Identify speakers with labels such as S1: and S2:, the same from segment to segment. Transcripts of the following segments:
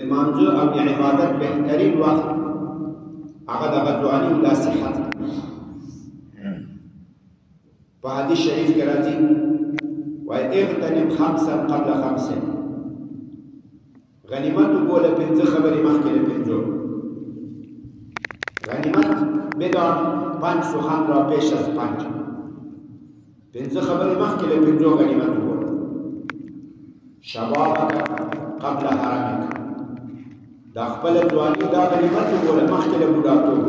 S1: المنظور او د عبادت بهترین وخت هغه د ځواني او د صحت په حدیث شریف کې راځي وایي اغتنم خمسا قبل خمس غنیمت وګوره پنځه خبرې مخکې له پنځو غنیمت بدان 5 سخن را پیش از 5 پنځه خبرې مخکې له پنځو غنیمت وګوره شبابک قبل حرمک دا خپل ځواني دا غنیمت وګوره مخکې له بوډاتوب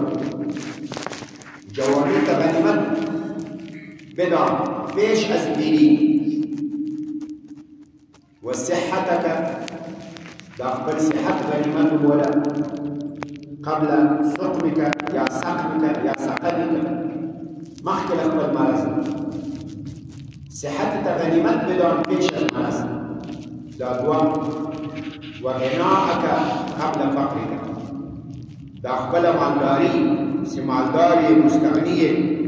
S1: جوانی ته غنیمت بدان پیش از پیری و صحتک دا خپل صحت غنیمت وګوره قبل سقمک یا سقمک یا سقمک مخکې له خپل مرض صحت ته غنیمت بدان پیش از مرض دا دوام وغناءک قبل فقرک دا خپل مالداری چې مالداری مستغنی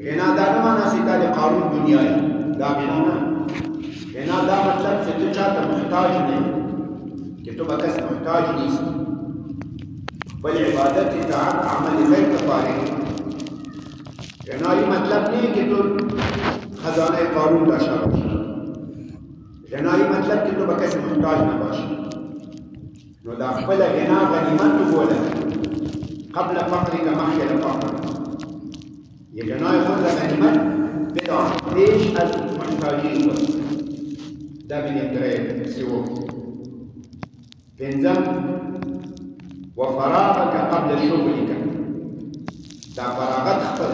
S1: غنا دا نه معنا چې د قارون دنیاي دا غنا نه غنا دا مطلب چې ته چاته محتاج نه چې ته به کس محتاج نیستی بل عبادت اطاعت عمل خیر ته فارغ غنایی مطلب نه چې تو خزانه قارون داشته باشی غنایی مطلب چې تو به کس محتاج نه باشی نو دا خپل غنا غنیمت وګوره قبل فقرک مخکې له فقر یې غنای خود غنیمت بدان پیش از محتاجی دا بینیم درې سیو پنځم وفراغک قبل شغلک دا فراغت خپل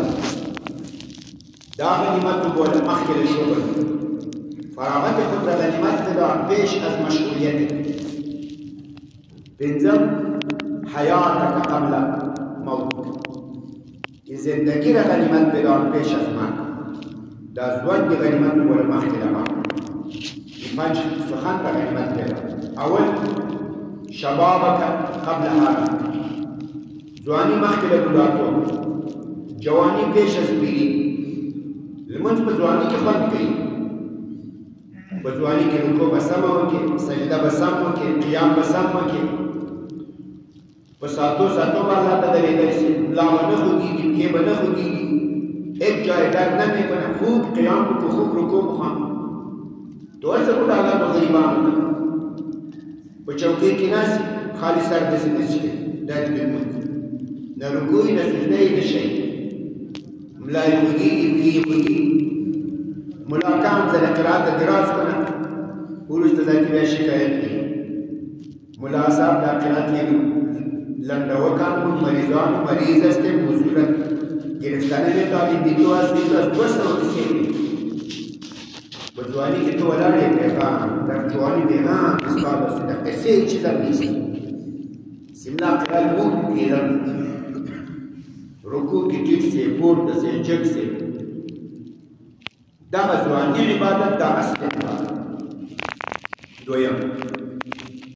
S1: دا غنیمت وګوره مخکې له شغل فراغت خود غنیمت بدان پیش از مشغولیتک پنځم حیاتک قبل موتک زندگی را غنیمت بدان پیش از مرگ دا ژوند د غنیمت وګوره مخکې له مرګ پنځ سخن را غنیمت بدان اول شبابک قبل حرمک ځواني مخکې له بوډاتوب جوانی پیش از پیری لمونځ په ځواني کې خوند کوي په ځواني کې رکوع به سمه وکړې سجده به سم وکړې قیام به سم وکړې په ساتو ساتو به الله ته درېدلی شي ملا به نه خوږېږي پښې به نه خوږېږي هیڅ جای درد نه میکنه خوب قیام وکړو خوب رکوع بخوان تو هر څه کوټه الله به غریبانو ته په چوکۍ کې ناست خالي سر داسې داسې کوي دا دې لمونځ نه رکوع نه سجده یې نه شی ملا یې خوږېږي پښې یې خوږېږي ملا کام ځله قرات دراز کنه وروسته ځکه بیا شکایت کوي ملا صاحب دا قرات یې لنډه وکړ مریضان مریض است مصورت گرفتن تعلیم دیدو از دیدو از دو سو کسی به جوانی که تو ولاړې پیغام در جوانی پیغام استاد است در قصه چیز هم نیست سملا قرال مون پیرم رکوع کی ټیټ سي پورته سي جګ سي دا ځواني عبادت دا اصل دویم